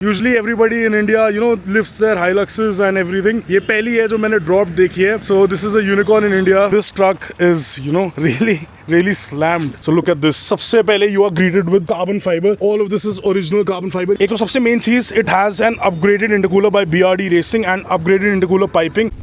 Usually everybody in India, lifts their Hiluxes and everything. ये पहली है जो मैंने drop देखी है. So this is a unicorn in India. This truck is, really slammed. So look at this. सबसे पहले you are greeted with carbon fiber. All of this is original carbon fiber. एक तो सबसे main चीज, it has an upgraded intercooler by BRD Racing and upgraded intercooler piping.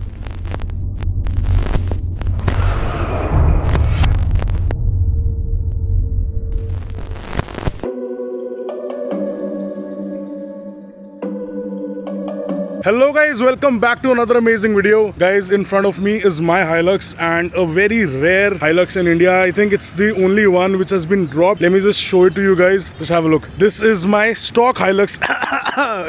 Hello guys, welcome back to another amazing video. Guys, in front of me is my Hilux and a very rare Hilux in India. I think it's the only one which has been dropped. Let me just show it to you guys. Just have a look. This is my stock Hilux.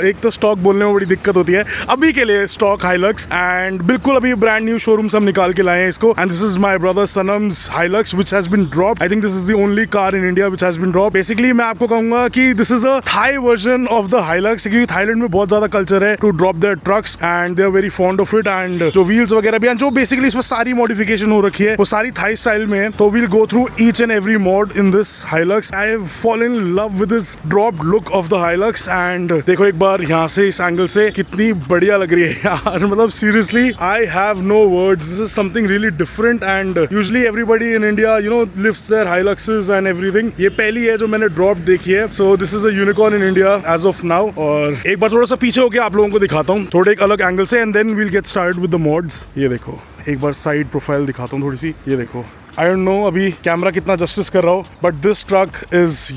एक तो stock बोलने में बड़ी दिक्कत होती है. अभी के लिए स्टॉक Hilux and बिल्कुल अभी ब्रांड न्यू शोरूम से हम निकाल के लाए हैं इसको. And this is my brother Sanam's Hilux which has been dropped. I think this is the only car in India which has been dropped. Basically मैं आपको कहूँगा कि this is a Thai version of the Hilux क्योंकि Thailand में बहुत ज़्यादा culture है to drop their trucks and they are very fond of it and जो wheels वगैरह भी हैं जो basically इसमें सारी modification हो रखी है वो सारी Thai style में है. तो we'll go through each and every mod in this Hilux. I have fallen in love with this dropped look of the Hilux and देखो एक बार यहाँ से इस एंगल से कितनी बढ़िया लग रही है यार. मतलब seriously I have no words. This is something really different and usually everybody in India lifts their Hiluxes and everything. ये पहली है जो मैंने drop देखी है. So this is a unicorn in India as of now. और एक बार थोड़ा सा पीछे होके आप लोगों को दिखाता हूँ थोड़े एक अलग एंगल से and then we'll get started with the mods. ये देखो एक बार साइड प्रोफाइल दिखाता हूँ थोड़ी सी. ये देखो आई डोंट नो अभी कैमरा कितना जस्टिस कर रहा हो but this truck is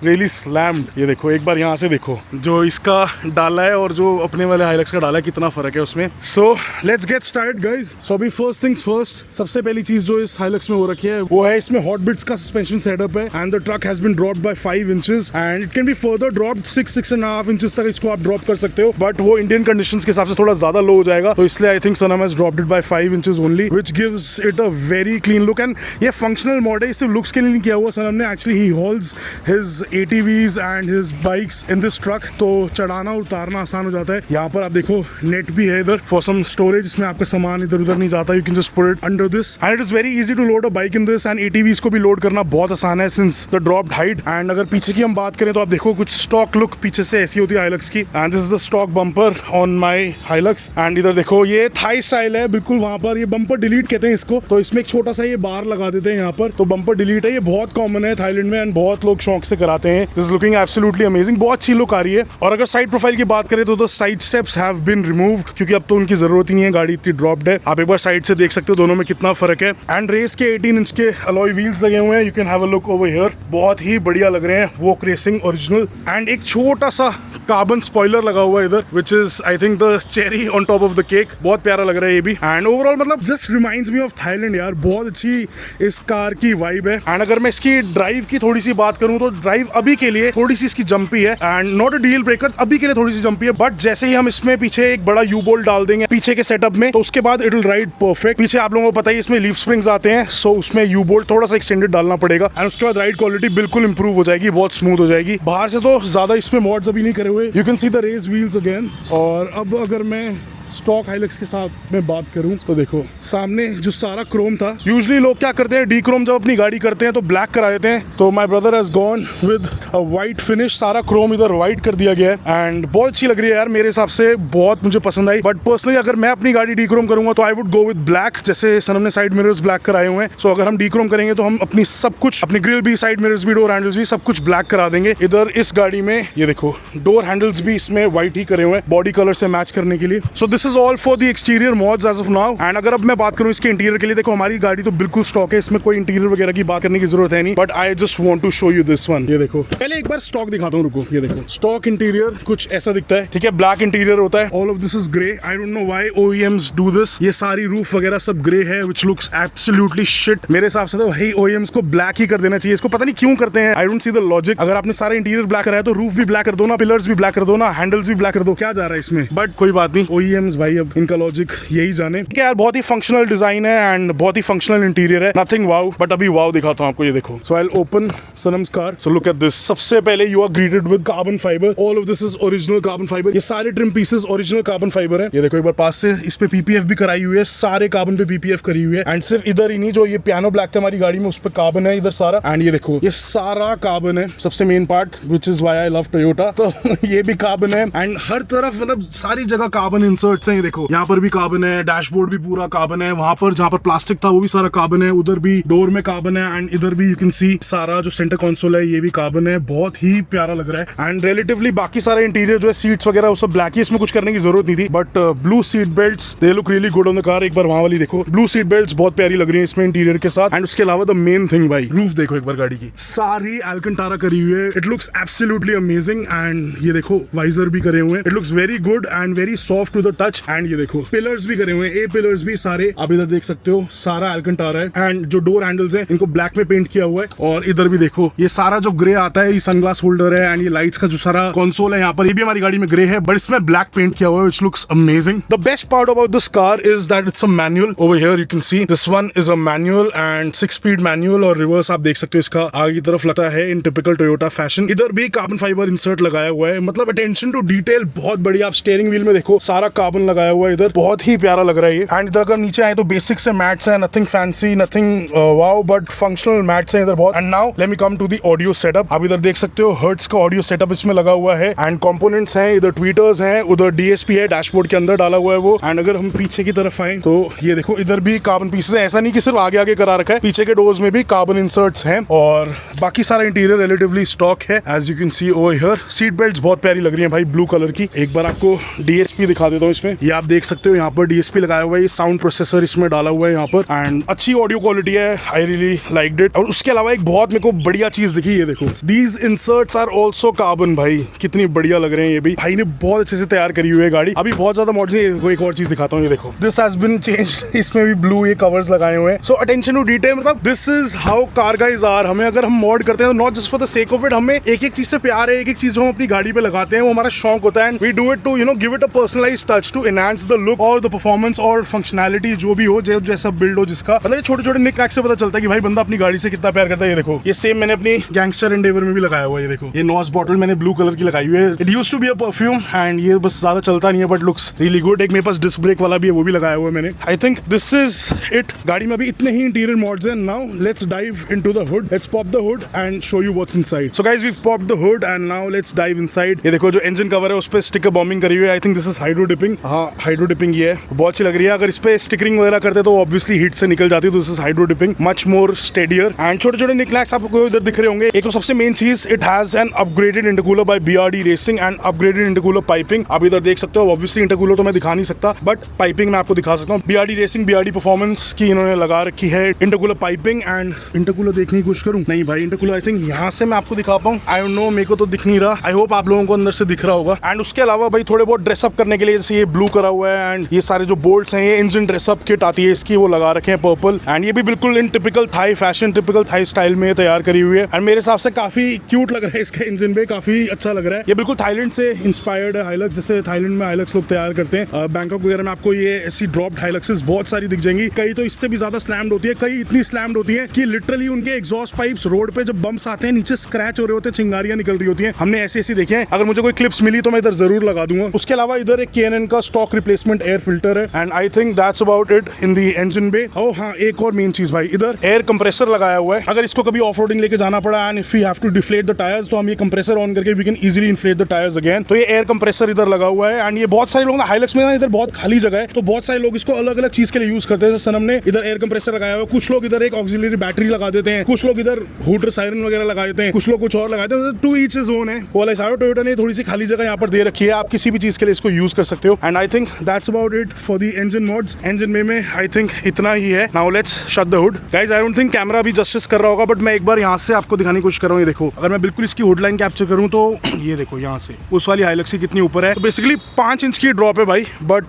really slammed. ये देखो एक बार यहाँ से देखो जो इसका डाला है और जो अपने वाले हाइलक्स का डाला है कितना फर्क है उसमें. So let's get started guys. So अभी फर्स्ट थिंग्स फर्स्ट, सबसे पहली चीज जो इस हाइलक्स में हो रखी है वो है इसमें हॉट बिट्स का सस्पेंशन सेटअप है and the truck has been dropped by 5 inches and it can be further dropped 6.5 inches तक इसको आप ड्रॉप कर सकते हो बट वो इंडियन कंडीशंस के हिसाब से थोड़ा ज्यादा लो हो जाएगा तो इसलिए I think Sanam has dropped it by 5 inches only which gives it a very clean look. And ये फंक्शनल मॉड है, सिर्फ लुक्स के लिए नहीं किया हुआ सनम ने. Actually he halls his ATVs and his bikes in this truck तो चढ़ाना उतारना आसान हो जाता है. यहाँ पर आप देखो नेट भी है इधर फॉर सम स्टोरेज, इसमें आपका सामान इधर उधर नहीं जाता. You can just put it under this and it is very easy to load a bike in this and ATVs को भी लोड करना बहुत आसान है since the dropped height. And अगर पीछे की हम बात करें तो आप देखो कुछ स्टॉक लुक पीछे से ऐसी होती है हाइलक्स की and this is the stock bumper on my Hilux. And इधर देखो ये थाई स्टाइल है बिल्कुल. वहां पर ये बम्पर डिलीट कहते हैं इसको, तो इसमें एक छोटा सा ये बार लगा देते हैं यहाँ पर तो बम्पर डिलीट है. ये बहुत कॉमन है थाईलैंड में एंड बहुत लोग शौक से कराते हैं. This is looking absolutely amazing. बहुत अच्छी लुक आ रही है. और अगर साइड प्रोफाइल की बात करें तो the side steps have been removed क्योंकि अब तो उनकी जरूरत ही नहीं है, गाड़ी इतनी ड्रॉप्ड है. आप एक बार साइड से देख सकते हो दोनों में कितना फर्क है. एंड रेस के 18 इंच के अलॉय व्हील्स लगे हुए हैं. You can have a look over here. बहुत ही बढ़िया लग रहे हैं, वोक रेसिंग ओरिजिनल. एंड एक छोटा सा कार्बन स्पॉइलर लगा हुआ है इधर which is I think the cherry on top of the cake. बहुत प्यारा लग रहा है ये भी. एंड ओवरऑल मतलब just reminds me of Thailand यार. बहुत अच्छी इस कार की वाइब है. एंड अगर मैं इसकी ड्राइव की थोड़ी सी बात करूं तो ड्राइव अभी के लिए थोड़ी सी इसकी जंपी है and not a deal breaker. अभी के लिए थोड़ी सी जंपी है बट जैसे ही हम इसमें पीछे एक बड़ा यू बोल्ट डाल देंगे पीछे के सेटअप में तो उसके बाद इट विल राइड परफेक्ट. पीछे आप लोगों को पता है इसमें लीफ स्प्रिंग्स आते हैं सो उसमें यू बोल्ट थोड़ा सा एक्सटेंडेड डालना पड़ेगा एंड उसके बाद राइड क्वालिटी बिल्कुल इंप्रूव हो जाएगी, बहुत स्मूथ हो जाएगी. बाहर से तो ज्यादा इसमें मॉड्स अभी नहीं करे हुए. You can see the race wheels again. और अब अगर मैं स्टॉक हाइलक्स के साथ में बात करूं तो देखो सामने जो सारा क्रोम था. यूजुअली लोग क्या करते हैं डी क्रोम जब अपनी गाड़ी करते हैं तो ब्लैक करा देते हैं. तो my brother has gone with a white finish. सारा क्रोम इधर वाइट कर दिया गया है एंड बहुत अच्छी लग रही है यार मेरे हिसाब से. बहुत मुझे पसंद आई बट पर्सनली अगर मैं अपनी गाड़ी डी क्रोम करूंगा तो I would go with black. जैसे सनम ने साइड मिरर्स ब्लैक कराए हुए हैं सो अगर हम डी क्रोम करेंगे तो हम अपनी सब कुछ, अपनी ग्रिल भी, साइड मिरर्स भी, डोर हैंडल्स भी सब कुछ ब्लैक करा देंगे. इधर इस गाड़ी में ये देखो डोर हैंडल्स भी इसमें वाइट ही करे हुए हैं बॉडी कलर से मैच करने के लिए. So this is all for the exterior mods as of now. And अगर अब मैं बात करूं इसके इंटीरियर के लिए, देखो हमारी गाड़ी तो बिल्कुल स्टॉक है, इसमें कोई इंटीरियर वगैरह की बात करने की जरूरत है नहीं but I just want to show you this one. ये देखो पहले एक बार स्टॉक दिखाता हूं, रुको. ये देखो स्टॉक इंटीरियर कुछ ऐसा दिखता है, ठीक है. ब्लैक इंटीरियर होता है. All of this is grey. I don't know why OEMs do this. ये सारी रूफ वगैरह सब ग्रे है व्हिच लुक्स एब्सोल्युटली शिट. मेरे हिसाब से तो भाई OEMs को ब्लैक ही कर देना चाहिए. इसको पता नहीं क्यों करते हैं. I don't see the logic. अगर आपने सारा इंटीरियर ब्लैक कराया तो रूफ भी ब्लैक कर दो ना, पिलर्स भी ब्लैक कर दो ना, हैंडल्स भी ब्लैक कर दो. क्या जा रहा है इसमें. बट कोई बात नहीं, OEM समटाइम्स भाई अब इनका लॉजिक यही जाने। क्या यार, बहुत ही फंक्शनल डिजाइन है एंड बहुत ही फंक्शनल इंटीरियर है, नथिंग वाओ, बट अभी वाओ दिखाता हूँ आपको, ये देखो। So I will open Sanam's car. So look at this. सबसे पहले you are greeted with carbon fibre, all of this is original carbon fibre. ये सारे trim pieces original carbon fibre है। ये देखो एक बार पास से, इस पे पीपीएफ भी कराई हुई है, सारे कार्बन पे पीपीएफ करी हुई है। एंड सिर्फ इधर ही नहीं, जो ये पियानो ब्लैक था हमारी गाड़ी में, उस पे कार्बन है इधर सारा। एंड ये देखो ये सारा कार्बन है, सबसे main part which is why I love Toyota. तो ये भी कार्बन है एंड हर तरफ मतलब सारी जगह कार्बन इंसर्ट्स हैं। ये देखो यहाँ पर भी कार्बन है, डैशबोर्ड भी पूरा कार्बन है, वहां पर जहाँ पर प्लास्टिक था वो भी सारा कार्बन है, उधर भी डोर में कार्बन है एंड इधर भी यू कैन सी सारा जो सेंटर कंसोल है ये भी कार्बन है। बहुत ही प्यारा लग रहा है। एंड रिलेटिवली बाकी सारा इंटीरियर जो है, सीट्स वगैरह वो सब ब्लैक ही, इसमें कुछ करने की जरूरत नहीं थी। But blue seat belts they look really good on the car. एक बार वहां वाली देखो, ब्लू सीट बेल्ट्स बहुत प्यारी लग रही है इसमें इंटीरियर के साथ। एंड उसके अलावा द मेन थिंग भाई, रूफ देखो एक बार गाड़ी की, सारी एल्कंटारा करी हुई है। It looks absolutely amazing. And ये देखो वाइजर भी करे हुए हैं, it looks very good and very soft to the touch. And ये देखो पिलर्स भी करे हुए हैं, ए पिलर्स भी सारे आप इधर देख सकते हो, सारा एल्कंटारा है। एंड जो डोर हैंडल्स हैं इनको ब्लैक में पेंट किया हुआ है। और इधर भी देखो ये सारा जो ग्रे आता है, ये सनग्लास होल्डर है एंड ये लाइट्स का जो सारा कंसोल है यहाँ पर, ये भी हमारी गाड़ी में ग्रे है, बट इसमें ब्लैक पेंट किया हुआ है, which looks amazing. The best part about this car is that it's a manual. Over here you can see this one is a manual and 6 speed manual, और reverse आप देख सकते हो इसका आगे की तरफ लगता है इन टिपिकल टोयोटा फैशन। इधर भी कार्बन फाइबर इंसर्ट लगाया हुआ है, मतलब अटेंशन टू डिटेल बहुत बढ़िया। आप स्टीयरिंग व्हील में देखो सारा कार्बन लगाया हुआ है इधर, बहुत ही प्यारा लग रहा है ये। एंड इधर अगर नीचे आए तो बेसिक से मैट्स है, nothing fancy, nothing wow, but functional mats है इधर बहुत। And now let me come to the audio setup. आप इधर देख सकते हो हर्ट्ज का ऑडियो सेटअप इसमें लगा हुआ है एंड कंपोनेंट्स हैं, इधर ट्वीटर्स हैं, उधर डीएसपी है, डैशबोर्ड के अंदर डाला हुआ है वो। एंड अगर हम पीछे की तरफ आए तो ये देखो इधर भी कार्बन पीसेस है, ऐसा नहीं कि सिर्फ आगे आगे करा रखा है, पीछे के डोर्स में भी कार्बन इंसर्ट्स हैं। और बाकी सारा इंटीरियर रिलेटिवली स्टॉक है as you can see over here. Seat belts बहुत प्यारी लग रही है भाई, ब्लू कलर की। एक बार आपको डीएसपी दिखा देता हूँ इसमें, ये आप देख सकते हो यहाँ पर डीएसपी लगाया हुआ है, ये साउंड प्रोसेसर इसमें डाला हुआ है यहाँ पर। एंड अच्छी ऑडियो क्वालिटी है, आई रियली लाइक्ड इट। और उसके अलावा एक बहुत मेरे को बढ़िया चीज दिखी, ये देखो these inserts are also carbon. भाई कितनी बढ़िया लग रहे हैं, ये भी भाई ने बहुत अच्छे से तैयार करी हुई है गाड़ी। अभी बहुत ज्यादा मॉडल। एक और चीज दिखाता हूँ, ये देखो दिस हैज बीन चेंज्ड, इसमें भी ब्लू ये कवर्स लगाए हुए हैं। सो अटेंशन टू डिटेल, मतलब this is how car guys are. हमें अगर हम मॉड करते हैं तो not just for the sake of it, हमें एक एक चीज से प्यार है, एक एक चीज जो हम अपनी गाड़ी पे लगाते हैं वो हमारा शौक होता है। And we do it to give it a personalised touch to enhance the look और द परफॉर्मेंस और फंक्शनैलिटी जो भी हो, जैसा बिल्ड हो जिसका, मतलब छोटे छोटे निक नैक से पता चलता है कि भाई बंदा अपनी गाड़ी से कितना प्यार करता है। ये देखो ये सेम मैंने अपनी गैंगस्टर एंडेवर में भी लगाया हुआ है, ये देखो ये नॉस बॉटल मैंने ब्लू कलर की लगाई हुई है। It used to be a perfume and ये बस ज्यादा चलता नहीं है बट लुक्स रियली गुड। एक मेरे पास डिस्क ब्रेक वाला भी है, वो भी लगाया हुआ है मैंने। I think this is it. गाड़ी में अभी इतने ही इंटीरियर मॉड्स हैं। Now let's dive into the hood, let's pop the hood and show you what's inside. So guys we popped the hood and now let's dive inside. ये देखो जो engine cover है उस पे स्टिकर बॉम्बिंग करी हुई है, आई think this is hydro dipping. हाँ हाइड्रो डिपिंग ये है, बहुत अच्छी लग रही है। अगर इस पे स्टिकरिंग वगैरह करते तो ऑब्वियसली हीट से निकल जाती है, तो this is hydro dipping, much more steadier. And छोटे छोटे निकलैक्स आपको इधर दिख रहे होंगे। एक तो सबसे मेन चीज, it has an upgraded intercooler by BRD racing and upgraded intercooler piping. आप इधर देख सकते हो, ऑब्वियसली इंटरकूलर तो मैं दिखा नहीं सकता बट पाइपिंग मैं आपको दिखा सकता हूँ। बीआरडी रेसिंग बीआरडी परफॉर्मेंस की इन्होंने लगा रखी है इंटरकूलर पाइपिंग। एंड इंटरकूलर देखने की कोशिश करूँ, नहीं भाई इंटरकूलर आई थिंक यहाँ से मैं आपको दिखा पाऊँ, आई डोंट नो, मेरे को तो दिख नहीं रहा। आई होप आप लोगों को अंदर से दिख रहा होगा। एंड उसके अलावा भाई थोड़े बहुत ड्रेसअप करने के लिए, जैसे ये ब्लू करा हुआ है एंड ये सारे जो बोल्ट्स हैं, ये इंजन ड्रेसअप किट आती है इसकी, वो लगा रखे हैं पर्पल। एंड ये भी बिल्कुल in typical Thai fashion, typical Thai style में तैयार करी हुई है। एंड मेरे हिसाब से काफी क्यूट लग रहा है, इसका इंजन भी काफी अच्छा लग रहा है। ये बिल्कुल थाईलैंड से इंस्पायर्ड है हाइलक्स, जैसे थाईलैंड में हाइलक्स लोग तैयार करते हैं। बैंकॉक वगैरह में आपको ये ऐसी ड्रॉप्ड हाइलक्सेस बहुत सारी दिख जाएंगी। कई तो इससे भी ज्यादा स्लैम्ड होती है, कई इतनी स्लैम्ड होती है कि लिटरली उनके एग्जॉस्ट पाइप्स रोड पे जब बम्स आते हैं नीचे स्क्रैच हो रहे होते हैं, चिंगारियां निकल रही होती हैं। हमने ऐसी ऐसी देखे हैं। अगर मुझे कोई क्लिप्स मिली तो मैं इधर जरूर लगा दूंगा। उसके अलावा इधर एक केएनएन का स्टॉक रिप्लेसमेंट एयर फिल्टर है and I think that's about it in the engine bay. Oh हाँ, एक और मेन चीज भाई, इधर एयर कंप्रेसर लगाया हुआ है। अगर इसको कभी ऑफ रोडिंग लेके जाना पड़ा and if we have to deflate the tyres, तो हम ये कंप्रेसर ऑन करके we can easily inflate the tyres again. तो ये एयर कंप्रेसर इधर लगा हुआ है। एंड ये बहुत सारे लोग हाइलक्स में ना, इधर बहुत खाली जगह है तो बहुत सारे लोग इसको अलग अलग चीज के लिए यूज करते हैं। सनम ने इधर एयर कंप्रेसर लगाया हुआ है, कुछ लोग इधर एक ऑक्सिलरी बैटरी लगा देते हैं, कुछ लोग इधर हूटर सायरन वगैरह लगा देते हैं, कुछ लोग कुछ और लगाते हैं। टू ईच इज ओन है। वो सारा टोयोटा ने थोड़ी सी खाली जगह यहाँ पर दे रखी है, आप किसी भी चीज के लिए इसको यूज कर सकते हो। And I think that's about it for the engine mods. Engine में आई थिंक इतना ही है। Now let's shut the hood. Guys I don't think camera भी जस्टिस कर रहा होगा बट मैं एक बार यहाँ से आपको दिखाने की कोशिश कर रहा हूँ। ये देखो, अगर मैं बिल्कुल इसकी हुड लाइन कैप्चर करूँ तो ये देखो यहाँ से उस वाली हाइलक्स की कितनी ऊपर है। तो बेसिकली 5 इंच की ड्रॉप है भाई, बट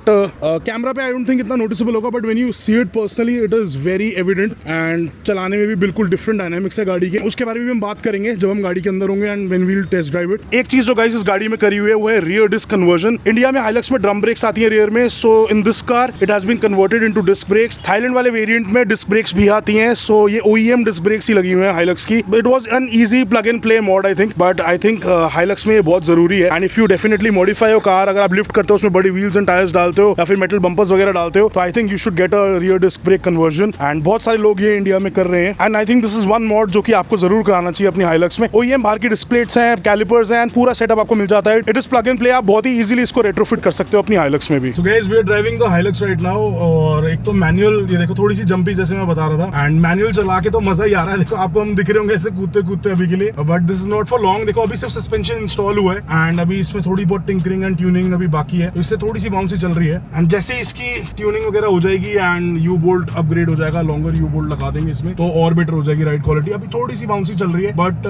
कैमरा पे आई डोंट थिंक इतना नोटिसेबल होगा, but when you see it personally it is very evident. And चलाने में भी बिल्कुल डिफरेंट डायनामिक्स है गाड़ी के। उसके बारे में भी हम बात करेंगे जब हम गाड़ी के अंदर होंगे and when we will test drive it. एक चीज जो गाइस इस गाड़ी में करी हुई है वो है रियर डिस्क कन्वर्जन। इंडिया में हाइलक्स में ड्रम ब्रेक ब्रेक्स आती है रियर में, so in this car it has been converted into disc brakes. Thailand वाले वेरिएंट में डिस्क ब्रेक्स भी आती हैं, सो ये OEM डिस्क ब्रेक्स ही लगी हुई है हाइलक्स की। It was an easy plug and play mod I think, but I think Hilux में ये बहुत जरूरी है। And if you definitely modify your car, अगर आप लिफ्ट करते हो उसमें बड़ी व्हील्स एंड टायर्स डालते हो या फिर मेटल बम्पर्स वगैरह डालते हो, तो I think you should get a rear disc brake conversion. And बहुत सारे लोग ये इंडिया में कर रहे हैं, and I think this is one mod जो कि आपको जरूर कराना चाहिए अपनी हाइलक्स में। OEM बाहर की डिस्क प्लेट्स हैं, कैलिपर्स हैं, पूरा सेटअप आपको मिल जाता है। It is plug and play, आप बहुत ही इजीली इसको रेट्रोफिट कर सकते हो अपनी हाइलक्स में भी। So guys we are driving the Hilux right now, और एक तो मैनुअल, ये देखो थोड़ी सी जंपी जैसे मैं बता रहा था, एंड मैनुअल चला के तो मजा ही आ रहा है। देखो आपको हम दिख रहे होंगे ऐसे कूदते कूदते अभी के लिए, but this is not for long. देखो अभी सिर्फ सस्पेंशन इंस्टॉल हुआ है एंड अभी इसमें थोड़ी बहुत टिंकरिंग एंड ट्यूनिंग अभी बाकी है, तो इससे थोड़ी सी बाउंसी चल रही है। एंड जैसे इसकी ट्यूनिंग वगैरह हो जाएगी एंड यू बोल्ट अपग्रेड हो जाएगा, लॉन्गर यू बोल्ट लगा देंगे इसमें, तो और बेटर हो जाएगी राइड क्वालिटी। अभी थोड़ी सी बाउंसी चल रही है, बट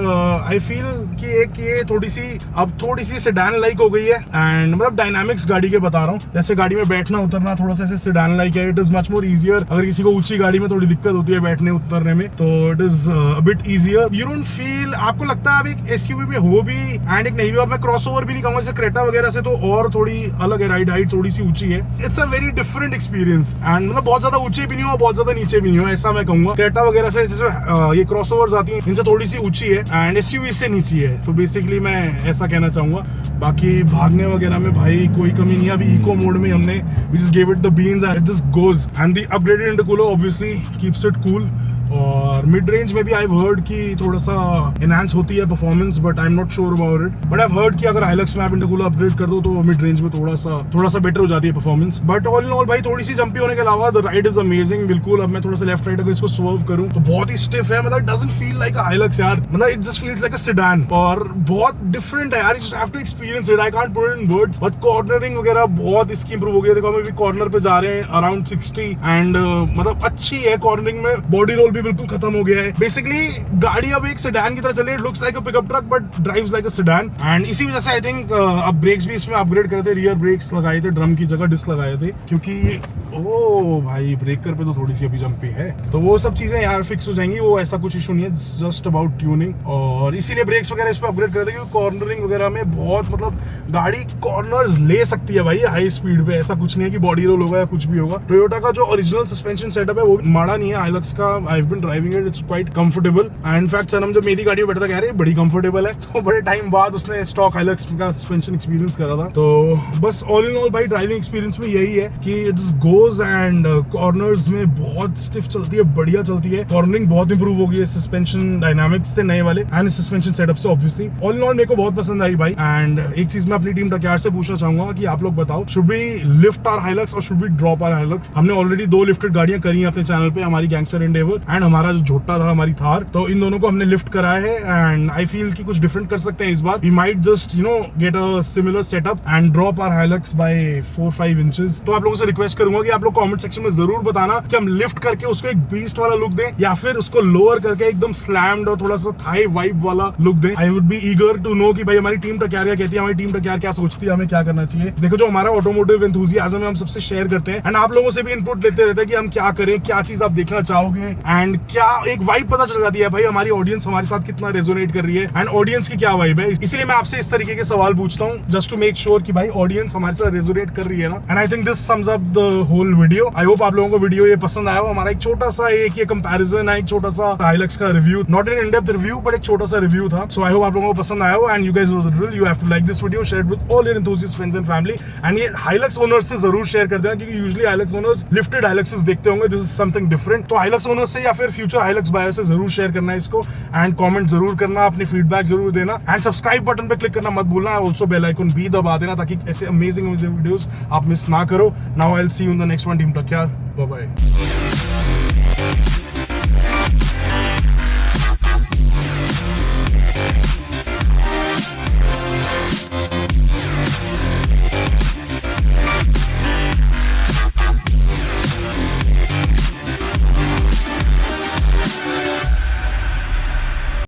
आई फील कि एक ये थोड़ी सी सेडान लाइक हो गई है। एंड मतलब डायनामिक्स गाड़ी के बता रहा हूँ, जैसे गाड़ी में बैठना उतरना थोड़ा सा ऐसे सेडान लाइक है। It is much more easier. अगर किसी को ऊंची गाड़ी में थोड़ी दिक्कत होती है बैठने उतरने में, तो it is a bit easier. You don't feel, आपको लगता है आप एक SUV में हो भी एंड एक नहीं भी। अब मैं क्रॉसओवर भी नहीं कहूंगा, जैसे क्रेटा वगैरह से तो और थोड़ी अलग है, राइड हाइट थोड़ी सी ऊंची है। It's a very different experience. And मतलब बहुत ज्यादा ऊंचे भी नहीं हो, बहुत ज्यादा नीचे भी नहीं हो, ऐसा मैं कहूंगा। क्रेटा वगैरह से जैसे ये क्रॉसओवर्स आती हैं, इनसे थोड़ी सी ऊंची है एंड SUV से नीची है, तो बेसिकली मैं ऐसा कहना चाहूंगा। बाकी भागने वगैरह में भाई कोई कमी नहीं है। अभी इको मोड में हमने we just gave it the beans and it just goes, and the upgraded intercooler obviously keeps it cool। और मिड रेंज में भी आई हर्ड कि थोड़ा सा एनहांस होती है performance, but I am not sure about it. But I heard कि अगर हाइलक्स में आप इंटरकूलर अपग्रेड कर दो तो मिड रेंज में थोड़ा सा बेटर हो जाती है performance. But all in all भाई थोड़ी सी जंपी होने के अलावा द राइड इज अमेजिंग बिल्कुल। अब मैं थोड़ा सा लेफ्ट राइट अगर इसको स्वर्व करूं तो बहुत ही स्टिफ है, मतलब doesn't feel like a Hilux यार, मतलब it just feels like a sedan, और बहुत डिफरेंट है यार। You just have to experience it, I can't put it in words. But cornering वगैरह बहुत इसकी इंप्रूव हो गई है। देखो हम अभी कॉर्नर पे जा रहे हैं अराउंड 60 एंड मतलब अच्छी है कॉर्नरिंग में। बॉडी रोल भी बिल्कुल खत्म हो गया है। बेसिकली गाड़ी अब एक सेडान की तरह चल रही है। Looks like a pickup truck but drives like a sedan. And इसी वजह से आई थिंक अब ब्रेक्स भी इसमें अपग्रेड करे थे, रियर ब्रेक्स लगाए थे, ड्रम की जगह डिस्क लगाए थे, क्योंकि ओ भाई ब्रेकर पे तो थोड़ी सी अभी जंपी है, तो वो सब चीजें यार फिक्स हो जाएंगी, वो ऐसा कुछ इशू नहीं है, जस्ट अबाउट ट्यूनिंग। और इसीलिए ब्रेक्स वगैरह इस पे अपग्रेड करे थे, क्योंकि कॉर्नरिंग वगैरह में बहुत मतलब गाड़ी कॉर्नर्स ले सकती है भाई हाई स्पीड पे। ऐसा कुछ नहीं है कि बॉडी रोल होगा या कुछ भी होगा। टोयोटा का जो ओरिजिनल सस्पेंशन सेटअप है वो माड़ा नहीं है हाइलक्स का। I have been driving it, it's quite comfortable. And in fact Sanam जब मेरी गाड़ी में बैठा था कह रहे बड़ी कंफर्टेबल है, तो बड़े टाइम बाद उसने स्टॉक हाइलक्स का सस्पेंशन एक्सपीरियंस करा था। तो बस ऑल इन ऑल भाई ड्राइविंग एक्सपीरियंस में यही है कि इट्स गोज एंड कॉर्नर्स में बहुत स्टिफ चलती है, बढ़िया चलती है। कॉर्नरिंग बहुत इंप्रूव हो गई है सस्पेंशन डायनामिक्स से, नए वाले एंड सस्पेंशन सेटअप से ऑब्वियसली। ऑल इन ऑल मेरे को बहुत पसंद आई भाई। एंड एक चीज मैं अपनी टीम टक्यार से पूछना चाहूंगा कि आप लोग बताओ, should we lift our Hilux और should we drop our Hilux? हमने ऑलरेडी 2 लिफ्टेड गाड़ियां करी हैं अपने चैनल पे, हमारी गैंगस्टर एंडेवर एंड हमारा जो झोटा था हमारी थार, तो इन दोनों को हमने लिफ्ट कराया है। एंड आई फील कि कुछ डिफरेंट कर सकते हैं इस बार। We might just get a similar setup and drop our Hilux by 4-5 inches. तो आप लोगों से रिक्वेस्ट करूंगा कि आप लोग कमेंट सेक्शन में जरूर बताना कि हम लिफ्ट करके उसको एक बीस्ट वाला लुक दें या फिर उसको लोअर करके एकदम स्लैम्ड और थोड़ा सा थाई वाइब वाला लुक दें। I would be eager to know कि भाई हमारी टीम टक्यार क्या कहती है, हमारी टीम टक्यार क्या सोचती है, हमें क्या करना चाहिए। देखो जो हमारा ऑटोमोटिव एंथुसियाज्म है हम सबसे शेयर करते हैं एंड आप लोगों से भी इनपुट लेते रहते हैं कि हम क्या करें, क्या चीज आप देखना चाहोगे एंड क्या एक वाइब पता चल जाती है भाई हमारी ऑडियंस हमारे साथ कितना रेजोनेट कर रही है एंड ऑडियंस की क्या वाइब है। इसलिए मैं आपसे इस तरीके के सवाल पूछता हूँ जस्ट टू मेक श्योर कि भाई ऑडियंस हमारे साथ रेजोनेट कर रही है ना। And I think this sums up the whole video. I hope आप लोगों को वीडियो ये पसंद आया हो। हमारा एक छोटा सा एक ये कंपैरिजन है, एक छोटा सा हाइलक्स का review, not in in-depth review but एक छोटा सा रिव्यू था। सो आई होप आप लोगों को पसंद आया हो and you guys know the drill, you have to like this video, share it with all your enthusiast friends and family. And ये हाइलक्स ओनर्स से जरूर शेयर कर देना, क्योंकि usually Hilux owners lifted Hiluxes देखते होंगे, दिस इज समथिंग डिफरेंट। तो Hilux owners से या फिर फ्यूचर हाइलक्स बायर से जरूर शेयर करना है इसको एंड कमेंट जरूर करना, अपनी फीडबैक जरूर देना एंड सब्सक्राइब बटन पे क्लिक करना मत भूलना। ऑल्सो बेल आइकन भी दबा देना ताकि ऐसे अमेजिंग वीडियोस आप मिस ना करो। Now I will see you in the next one. Team टक्यार, बाय बाय।